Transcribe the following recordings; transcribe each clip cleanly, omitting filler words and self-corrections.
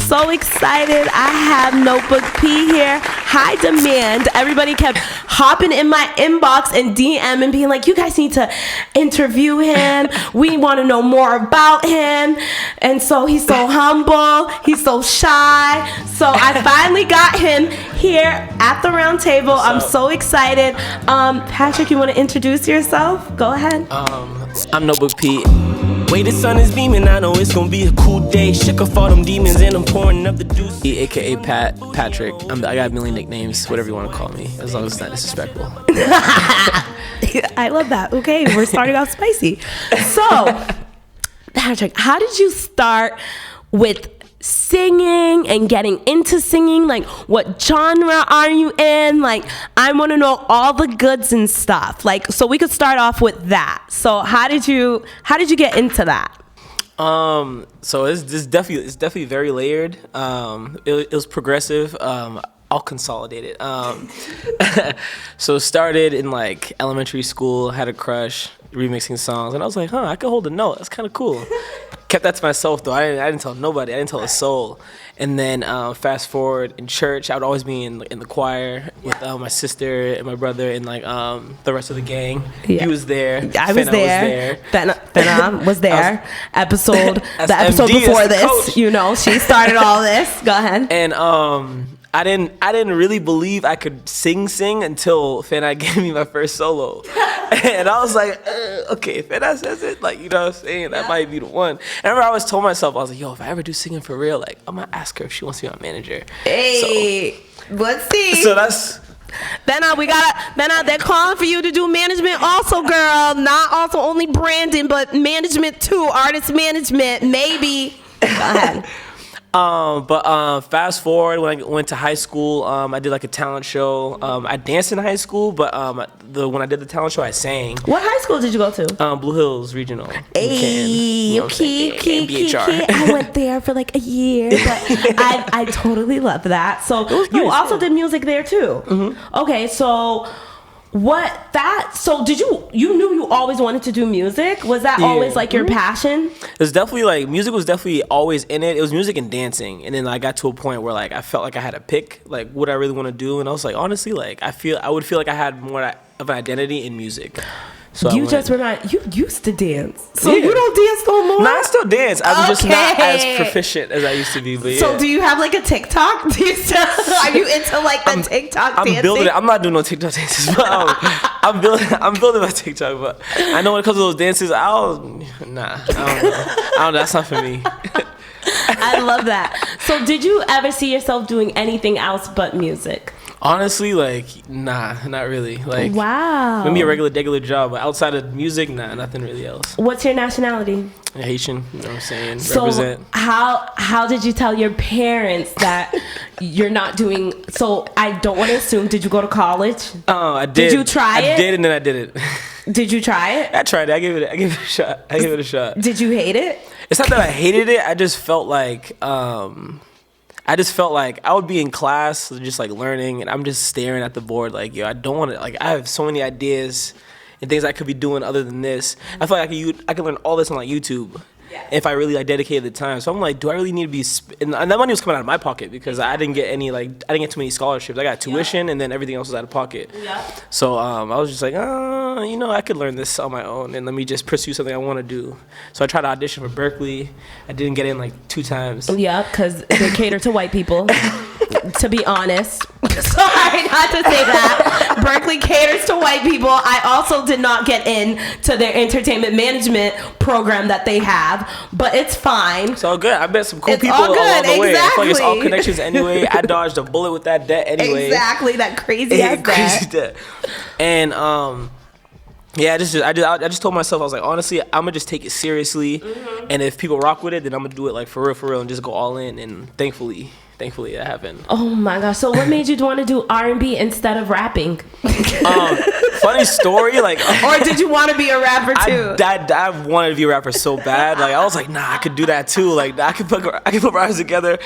so excited. I have Notebook P here. High demand. Everybody kept hopping in my inbox and DM and being like, you guys need to interview him. We want to know more about him. And so he's so humble. He's so shy. So I finally got him here at the round table. I'm so excited. Patrick, you want to introduce yourself? Go ahead. I'm Notebook P. Way the sun is beaming, I know it's gonna be a cool day. Shook off all them demons and I'm pouring up the deuce. AKA Patrick. I got a million nicknames, whatever you want to call me, as long as it's not disrespectful. I love that. Okay, we're starting off spicy. So, Patrick, how did you start with singing and getting into singing? Like, what genre are you in? Like, I want to know all the goods and stuff. Like, so we could start off with that. So how did you get into that? So it's definitely very layered. It was progressive. I'll consolidate it. So it started in like elementary school, had a crush, remixing songs, and I was like, I could hold a note. That's kind of cool. Kept that to myself though. I didn't tell nobody. I didn't tell a soul. And then fast forward in church, I would always be in the choir with my sister and my brother and like the rest of the gang. Yeah. He was there. I was there. Fena was there. The episode before this, coach. You know, she started all this. Go ahead. And I didn't really believe I could sing until Fena gave me my first solo. And I was like, okay, if Fena says it, like, you know what I'm saying? That might be the one. And I remember I always told myself, I was like, yo, if I ever do singing for real, like, I'm going to ask her if she wants to be my manager. Hey, let's see. So that's... They're calling for you to do management also, girl. Not also only branding, but management too. Artist management, maybe. Go ahead. But fast forward, when I went to high school, I did like a talent show. I danced in high school, but when I did the talent show, I sang. What high school did you go to? Blue Hills Regional. Hey, okay. I went there for like a year, but I totally love that. So you also did music there too. Mm-hmm. Okay, so. So you knew you always wanted to do music? Was that always like your passion? It was definitely like, music was definitely always in it. It was music and dancing. And then I got to a point where like I felt like I had to pick like what I really want to do. And I was like, honestly, like I would feel like I had more of an identity in music. So you used to dance. So you don't dance no more? No, I still dance. I'm just not as proficient as I used to be. But So do you have like a TikTok? Are you into like the TikTok dancing? I'm building it. I'm not doing no TikTok dances, but I'm building my TikTok. But I know when it comes to those dances, I don't know. That's not for me. I love that. So did you ever see yourself doing anything else but music? Honestly, like, nah, not really. Like, wow. Maybe a regular job, but outside of music, nah, nothing really else. What's your nationality? Haitian, you know what I'm saying? So represent. How did you tell your parents that you're not doing, so I don't want to assume, did you go to college? Oh, I did. Did you try it? I did, and then I did it. Did you try it? I tried it. I gave it a shot. Did you hate it? It's not that I hated it. I just felt like I would be in class just like learning and I'm just staring at the board like, yo, I don't want to, like, I have so many ideas and things I could be doing other than this. I feel like I could learn all this on like YouTube. If I really like dedicated the time. So I'm like, do I really need to be and that money was coming out of my pocket because I didn't get too many scholarships. I got tuition and then everything else was out of pocket. So I was just like, I could learn this on my own and let me just pursue something I want to do. So I tried to audition for Berkeley. I didn't get in like 2 times. Yeah, because they cater to white people. To be honest. Sorry not to say that. Berkeley caters to white people. I also did not get in to their entertainment management program that they have, but it's fine. It's all good. I met some cool people along the way. I feel like it's all connections anyway. I dodged a bullet with that debt anyway. Exactly, that crazy ass debt. And I just told myself, I was like, honestly, I'm gonna just take it seriously, and if people rock with it, then I'm gonna do it like for real, and just go all in. And thankfully thankfully that happened. Oh my gosh! So what made you want to do R&B instead of rapping? Funny story, like, or did you want to be a rapper too? I wanted to be a rapper so bad. Like, I was like, nah, I could do that too. Like, I could put rhymes together.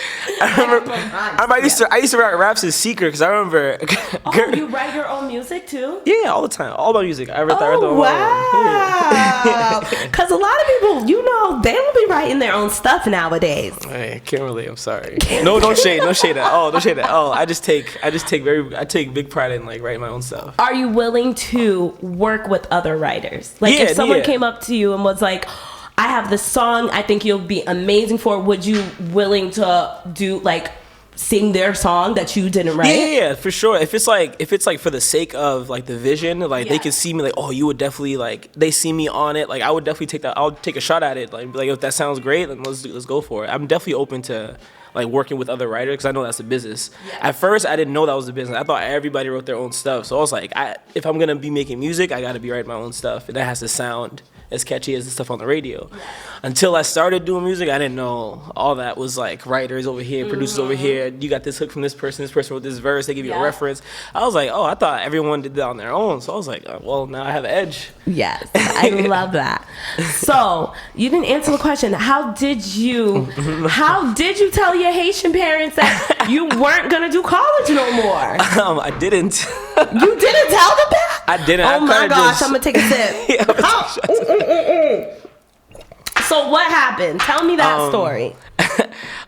I used to write raps in secret because I remember. Oh, you write your own music too? Yeah, all the time, all about music. I write that. Wow! Because a lot of people, they don't be writing their own stuff nowadays. I can't relate. I'm sorry. No shade at all. Don't shade at all. I take big pride in like writing my own stuff. Are you willing to work with other writers? Like, if someone came up to you and was like, I have this song I think you'll be amazing for, would you willing to do like sing their song that you didn't write? Yeah, for sure. If it's like for the sake of like the vision, like they can see me like, oh, you would definitely like, they see me on it, like I would definitely take that. I'll take a shot at it. Like if that sounds great, then let's go for it. I'm definitely open to like working with other writers because I know that's a business. At first, I didn't know that was a business. I thought everybody wrote their own stuff. So I was like, if I'm gonna be making music, I gotta be writing my own stuff, and that has to sound as catchy as the stuff on the radio. Until I started doing music, I didn't know all that was like writers over here, producers over here. You got this hook from this person wrote this verse, they give you a reference. I was like, oh, I thought everyone did that on their own. So I was like, well, now I have an edge. Yes, I love that. So you didn't answer the question. How did you tell your Haitian parents that you weren't gonna do college no more? I didn't. You didn't tell them that? I didn't. Oh my gosh, I'm gonna take a sip. So what happened? Tell me that story.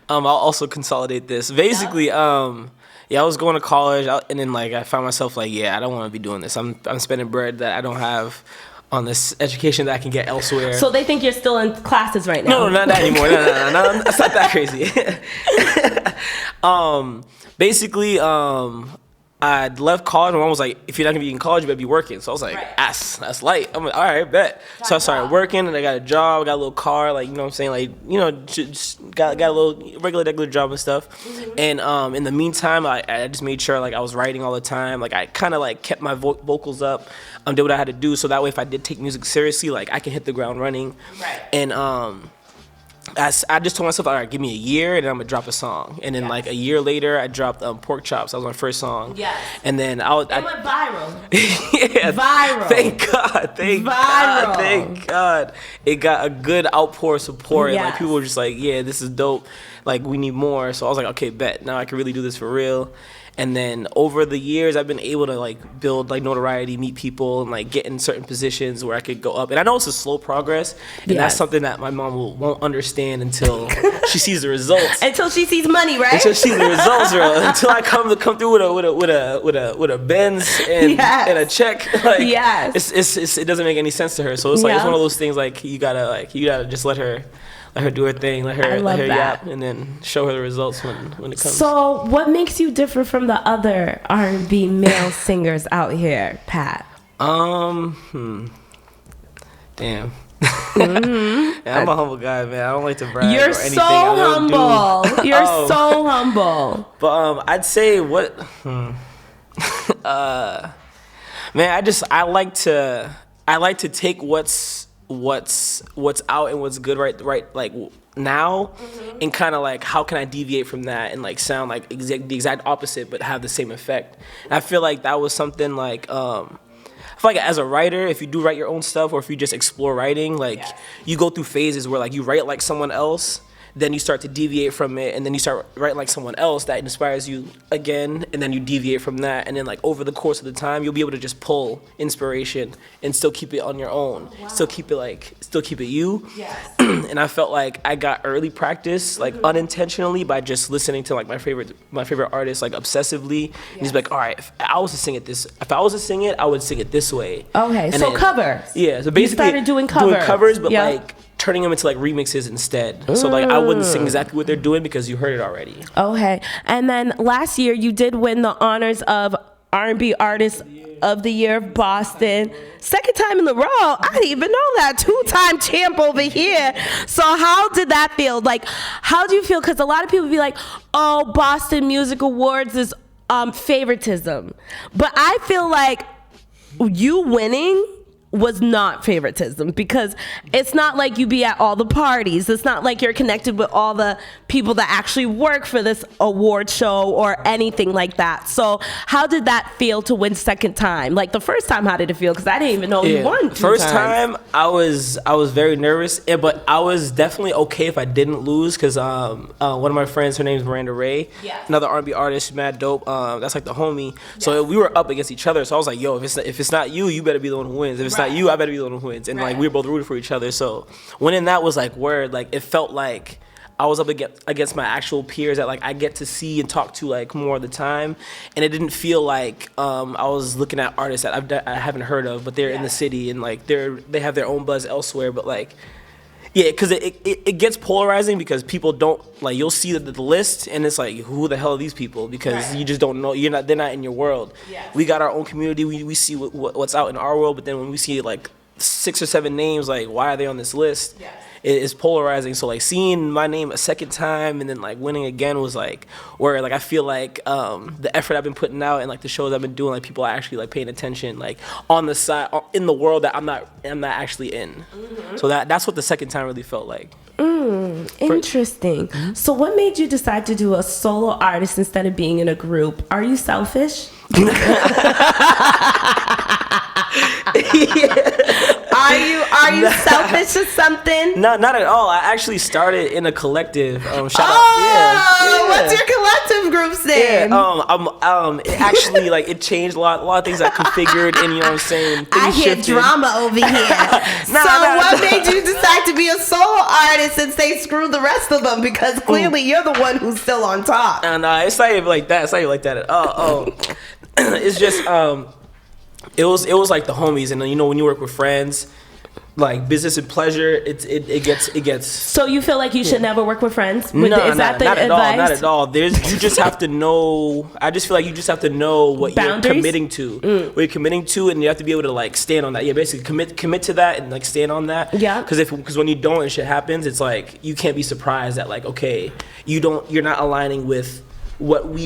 I'll also consolidate this. Basically, I was going to college, and then like I found myself like, I don't want to be doing this. I'm spending bread that I don't have on this education that I can get elsewhere. So they think you're still in classes right now? No, not that anymore. No, it's not that crazy. Basically, I left college. My mom was like, if you're not gonna be in college, you better be working. So I was like, that's light. I'm like, all right, bet. So I started working, and I got a job, I got a little car, like, you know what I'm saying? Like, just got a little regular job and stuff. And in the meantime, I just made sure like I was writing all the time. Like I kind of like kept my vocals up, did what I had to do. So that way, if I did take music seriously, like I can hit the ground running. Right. And I just told myself, all right, give me a year and then I'm gonna drop a song. And then like a year later, I dropped Pork Chops. That was my first song. Yes. And then it went viral. Viral. Thank God. It got a good outpour of support. Yes. Like people were just like, yeah, this is dope. Like we need more. So I was like, okay, bet. Now I can really do this for real. And then over the years, I've been able to like build like notoriety, meet people, and like get in certain positions where I could go up. And I know it's a slow progress, and that's something that my mom won't understand until she sees the results. Until she sees money, right? Until she sees the results, bro. Until I come through with a Benz and a check. Like, it doesn't make any sense to her. So it's like it's one of those things like you gotta just let her do her thing, let her yap, and then show her the results when it comes. So what makes you different from the other R&B male singers out here, Pat? Damn. Mm-hmm. I'm a humble guy, man. I don't like to brag. You're or anything. so humble. You're so humble. But I'd say what man, I like to take what's out and what's good right like now, and kind of like how can I deviate from that and like sound like the exact opposite but have the same effect. And I feel like that was something like I feel like as a writer, if you do write your own stuff or if you just explore writing, like you go through phases where like you write like someone else, then you start to deviate from it, and then you start writing like someone else that inspires you again, and then you deviate from that, and then like over the course of the time, you'll be able to just pull inspiration and still keep it on your own, still keep it you. Yes. And I felt like I got early practice, like unintentionally, by just listening to like my favorite artists like obsessively. And he's like, all right, if I was to sing it, I would sing it this way. Okay, and so then, covers. Yeah, so basically you started doing covers, but like turning them into like remixes instead. So like I wouldn't sing exactly what they're doing because you heard it already. Okay. And then last year you did win the honors of R&B Artist of the Year of Boston. Second time in a row. I didn't even know that. 2-time champ over here. So how did that feel? Like, how do you feel? Because a lot of people be like, oh, Boston Music Awards is favoritism. But I feel like you winning was not favoritism, because it's not like you be at all the parties. It's not like you're connected with all the people that actually work for this award show or anything like that. So how did that feel to win second time? Like the first time, how did it feel? Because I didn't even know you won 2 First times. time, I was very nervous, but I was definitely okay if I didn't lose, because one of my friends, her name's Miranda Ray, another R&B artist, mad dope. That's like the homie. So we were up against each other. So I was like, yo, if it's not you, you better be the one who wins. If it's not you, I better be the one who wins. And like we were both rooting for each other. So winning that was like word. Like it felt like I was up against my actual peers that like I get to see and talk to like more of the time, and it didn't feel like I was looking at artists that I haven't heard of, but they're in the city and like they have their own buzz elsewhere. But like, yeah, because it gets polarizing, because people don't like, you'll see the list and it's like, who the hell are these people? Because you just don't know, they're not in your world. We got our own community. We see what's out in our world, but then when we see like 6 or 7 names, like why are they on this list? It's polarizing. So like seeing my name a second time and then like winning again was like where like I feel like the effort I've been putting out and like the shows I've been doing, like people are actually like paying attention, like on the side in the world that I'm not actually in. So that's what the second time really felt like. Interesting. So what made you decide to do a solo artist instead of being in a group? Are you selfish? Are you selfish or something? No, not at all. I actually started in a collective. Shout out. What's your collective group's name? It actually like it changed a lot of things I configured, and you know what I'm saying. I hear drama over here. What made you decide to be a solo artist and say screw the rest of them? Because clearly you're the one who's still on top. And it's not even like that. It's not even like that at all. It's just it was like the homies, and you know when you work with friends, like business and pleasure, it gets. So you feel like you should never work with friends? Not at all. You just have to know. I just feel like you just have to know what boundaries? You're committing to. What you're committing to, and you have to be able to like stand on that. Yeah, basically commit to that and like stand on that. Yeah. Because when you don't and shit happens, it's like you can't be surprised that like, okay, you're not aligning with what we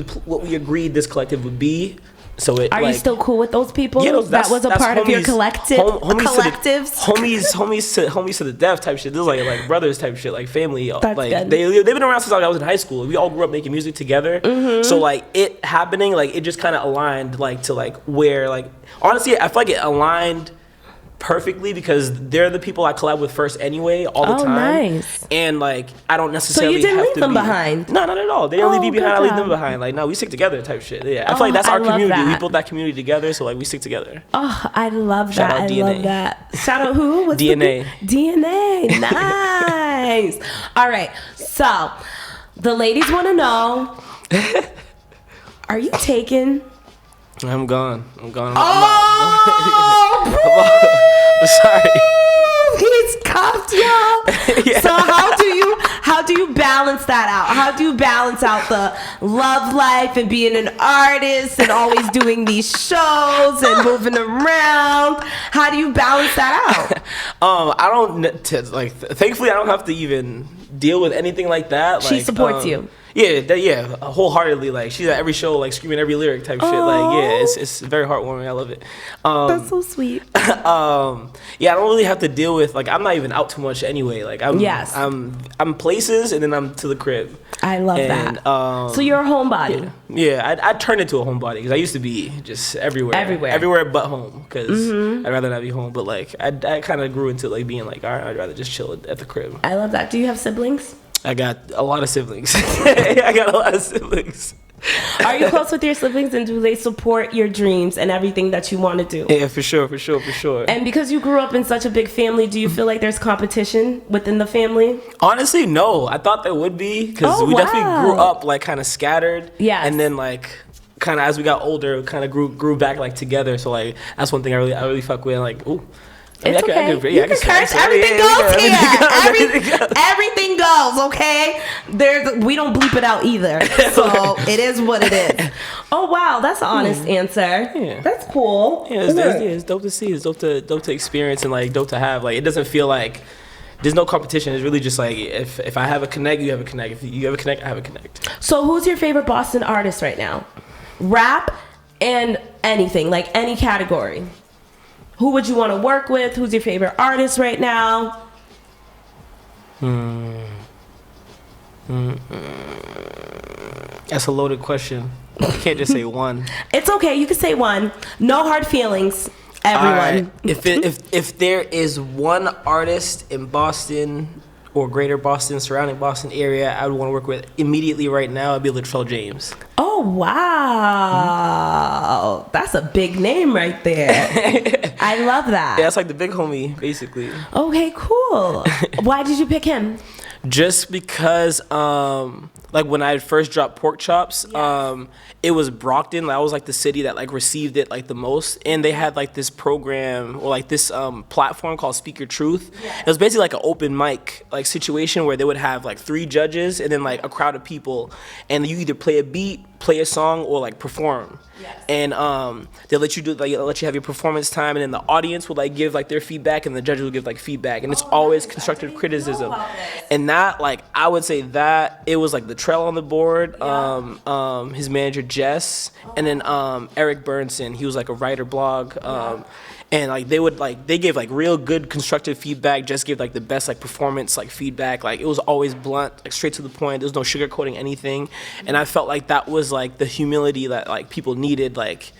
agreed this collective would be. So are you still cool with those people? Yeah, that was a part of your collective. Collectives. Homies to the death type shit. This is like brothers type shit, like family. That's like good. They've been around since I was in high school. We all grew up making music together. So like it happening, like it just kind of aligned like to like where like honestly I feel like it aligned perfectly, because they're the people I collab with first anyway, all the time. Nice. And like I don't necessarily. So you didn't have leave to them be, behind? No, not at all. They didn't leave me behind. I leave them behind. Like no, we stick together type shit. Yeah, I feel like that's our community. That. We built that community together, so like we stick together. Oh, I love that. Shout out DNA. Love that. Shout out who? What's DNA. DNA. Nice. All right. So the ladies want to know: are you taken? I'm gone. I'm sorry. He's cuffed, y'all. Yeah. So how do you balance that out? How do you balance out the love life and being an artist and always doing these shows and moving around? How do you balance that out? I don't like. Thankfully, I don't have to even deal with anything like that. She supports you. Yeah, wholeheartedly. Like she's at every show, like screaming every lyric type shit. Like it's very heartwarming. I love it. That's so sweet. I don't really have to deal with like I'm not even out too much anyway. Like I'm places and then I'm to the crib. I love that. So you're a homebody. Yeah, I turned into a homebody because I used to be just everywhere but home, because I'd rather not be home. But like I kind of grew into like being like, all right, I'd rather just chill at the crib. I love that. Do you have siblings? I got a lot of siblings. Are you close with your siblings, and do they support your dreams and everything that you want to do? Yeah, for sure. And because you grew up in such a big family, do you feel like there's competition within the family? Honestly, no. I thought there would be, because we definitely grew up like kind of scattered. Yeah. And then like kind of as we got older, kind of grew back like together. So like that's one thing I really fuck with. Like, ooh. It's okay. You can curse. Everything goes here. Everything goes, okay? We don't bleep it out either. So it is what it is. Oh, wow. That's an honest answer. Yeah. That's cool. Yeah, it's dope to see. It's dope to experience, and like dope to have. Like it doesn't feel like there's no competition. It's really just like if I have a connect, you have a connect. If you have a connect, I have a connect. So who's your favorite Boston artist right now? Rap and anything, like any category. Who would you want to work with? Who's your favorite artist right now? That's a loaded question. You can't just say one. It's okay. You can say one. No hard feelings, everyone. Right. If there is one artist in Boston or greater Boston, surrounding Boston area, I would want to work with immediately right now, it'd be Latrell James. Oh, wow. That's a big name right there. I love that. Yeah, it's like the big homie, basically. Okay, cool. Why did you pick him? Just because, like when I first dropped Pork Chops, it was Brockton. That was like the city that like received it like the most, and they had like this program or like this platform called Speak Your Truth. Yeah. It was basically like an open mic like situation where they would have like 3 judges and then like a crowd of people, and you either play a beat, play a song, or like perform. Yes. And they'll let you let you have your performance time, and then the audience will like give like their feedback, and the judges will give like feedback, and it's always constructive criticism. And that, like, I would say that it was like the Trell on the board, his manager Jess, and then Eric Burnson. He was like a writer blog. And like they gave like real good constructive feedback. Just gave like the best like performance like feedback. Like it was always blunt, like straight to the point. There was no sugarcoating anything. And I felt like that was like the humility that like people needed. Like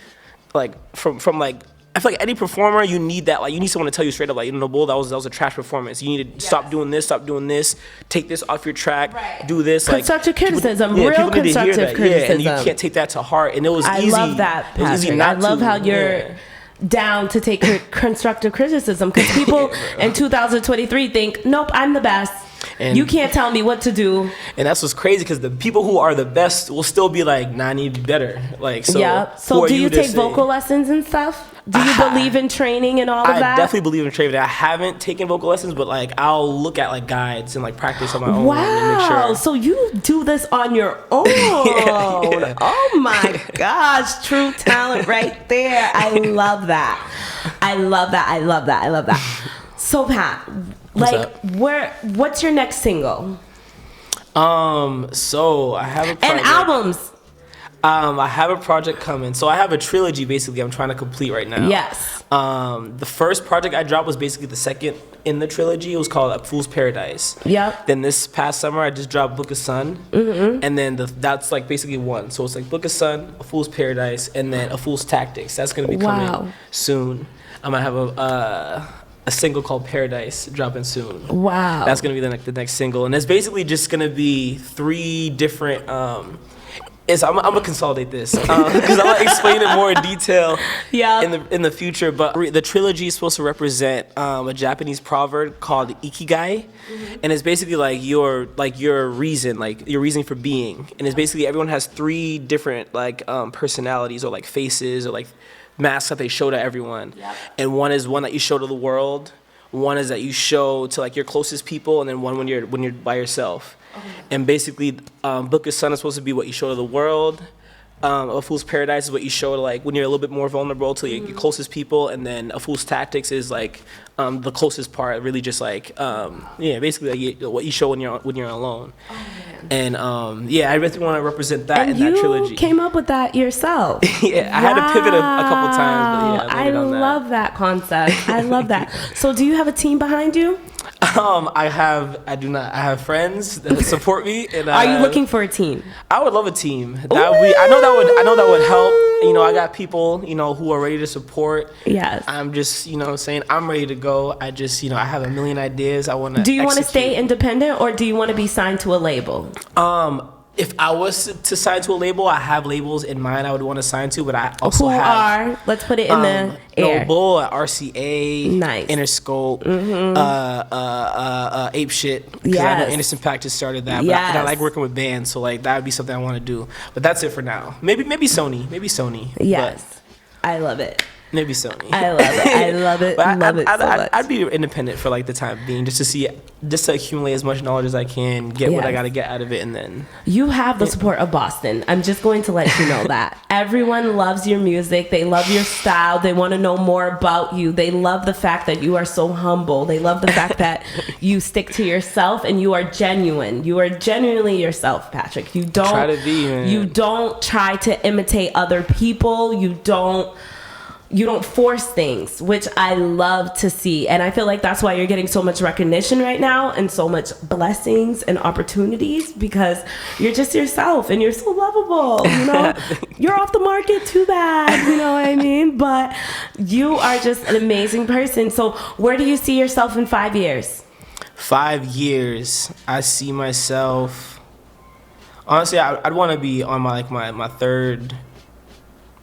from like, I feel like any performer, you need that. Like you need someone to tell you straight up, like, Bull, that was a trash performance. You need to stop doing this, take this off your track, do this. Constructive criticism, real constructive criticism. Yeah, and you can't take that to heart. And it was easy. I love that, Patrick. It was easy not I love how you're down to take constructive criticism, because people in 2023 think, nope, I'm the best. And you can't tell me what to do. And that's what's crazy, because the people who are the best will still be like, nah, I need to be better. Like, so yeah. So do you take vocal lessons and stuff? Do you believe in training and all of that? I definitely believe in training. I haven't taken vocal lessons, but like I'll look at like guides and like practice on my own. Wow. And make sure. So you do this on your own. Yeah. Oh my gosh. True talent right there. I love that. I love that. So Pat, like what's your next single? So I have a project. And albums. I have a project coming. So I have a trilogy basically I'm trying to complete right now. Yes. The first project I dropped was basically the second in the trilogy. It was called A Fool's Paradise. Yep. Then this past summer I just dropped Book of Sun. Mm-hmm. And then that's like basically one. So it's like Book of Sun, A Fool's Paradise, and then A Fool's Tactics. That's going to be coming soon. I'm going to have a single called Paradise dropping soon. Wow. That's going to be the next single. And it's basically just going to be 3 different... I'm gonna consolidate this because I'm gonna explain it more in detail in the future. But the trilogy is supposed to represent a Japanese proverb called ikigai, and it's basically like your reason, like your reason for being. And it's basically everyone has 3 different like personalities or like faces or like masks that they show to everyone. Yep. And one is one that you show to the world. One is that you show to like your closest people, and then one when you're by yourself. Okay. And basically, Book of Sun is supposed to be what you show to the world. A Fool's Paradise is what you show to like when you're a little bit more vulnerable to your closest people, and then A Fool's Tactics is like the closest part, really just like basically like what you show when you're alone. Oh, and I really want to represent that in that trilogy. You came up with that yourself. Yeah, I had to pivot a couple times, but I love that concept. I love that. So, do you have a team behind you? I do not. I have friends that support me. And are you looking for a team? I would love a team. I know that would help. I got people, who are ready to support. Yes. I'm just, saying I'm ready to go. I just, I have a million ideas. I want to. Do you want to stay independent, or do you want to be signed to a label? If I was to sign to a label, I have labels in mind I would want to sign to, but I also have... Let's put it in the air. Bull at RCA, nice. Interscope, Ape Shit. Because I know Anderson .Paak just started that. But I like working with bands, so like that would be something I want to do. But that's it for now. Maybe Sony. Yes. I love it. Maybe Sony. I love it. But love it so much. I'd be independent for like the time being, just to accumulate as much knowledge as I can, get what I got to get out of it, and then you have the support of Boston. I'm just going to let you know that everyone loves your music. They love your style. They want to know more about you. They love the fact that you are so humble. They love the fact that you stick to yourself and you are genuine. You are genuinely yourself, Patrick. You don't try to be. Man. You don't try to imitate other people. You don't you don't force things, which I love to see. And I feel like that's why you're getting so much recognition right now and so much blessings and opportunities, because you're just yourself and you're so lovable, you know. You're off the market, too bad, you know what I mean? But you are just an amazing person. So where do you see yourself in 5 years? 5 years, I see myself, honestly, I'd want to be on my third,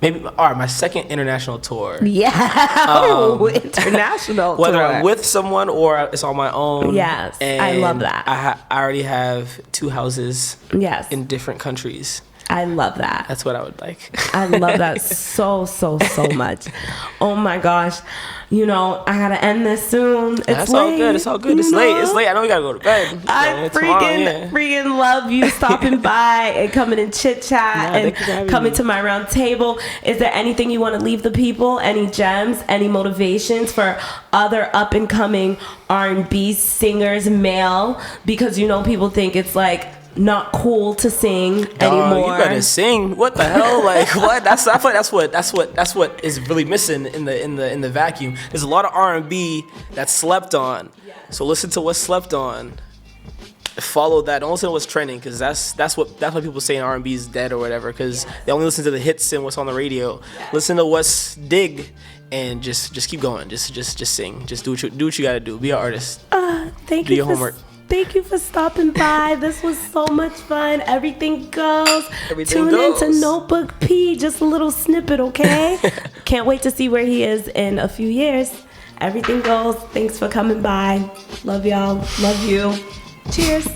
maybe, my second international tour. Yeah. International whether tour. I'm with someone or it's on my own. Yes, I love that. I already have 2 houses. Yes. In different countries. I love that. That's what I would like. I love that so much. Oh my gosh. You know, I gotta end this soon. It's late. All good. It's all good. It's late. It's late. I know we gotta go to bed. I freaking love you stopping by and coming and chit chat and coming to my round table. Is there anything you want to leave the people? Any gems? Any motivations for other up and coming R&B singers, male? Because you know people think it's like not cool to sing anymore. You gotta sing. What the hell? Like what? I feel like that's what is really missing in the vacuum. There's a lot of R&B that's slept on. Yeah. So listen to what's slept on. Follow that. Don't listen to what's trending, because that's what people say R&B is dead or whatever. Because they only listen to the hits and what's on the radio. Yeah. Listen to what's dig. And just keep going. Just sing. Just do what you gotta do. Be an artist. Thank you. Do your homework. Thank you for stopping by. This was so much fun. Everything goes. Tune into Notebook P. Just a little snippet, okay? Can't wait to see where he is in a few years. Everything goes. Thanks for coming by. Love y'all. Love you. Cheers.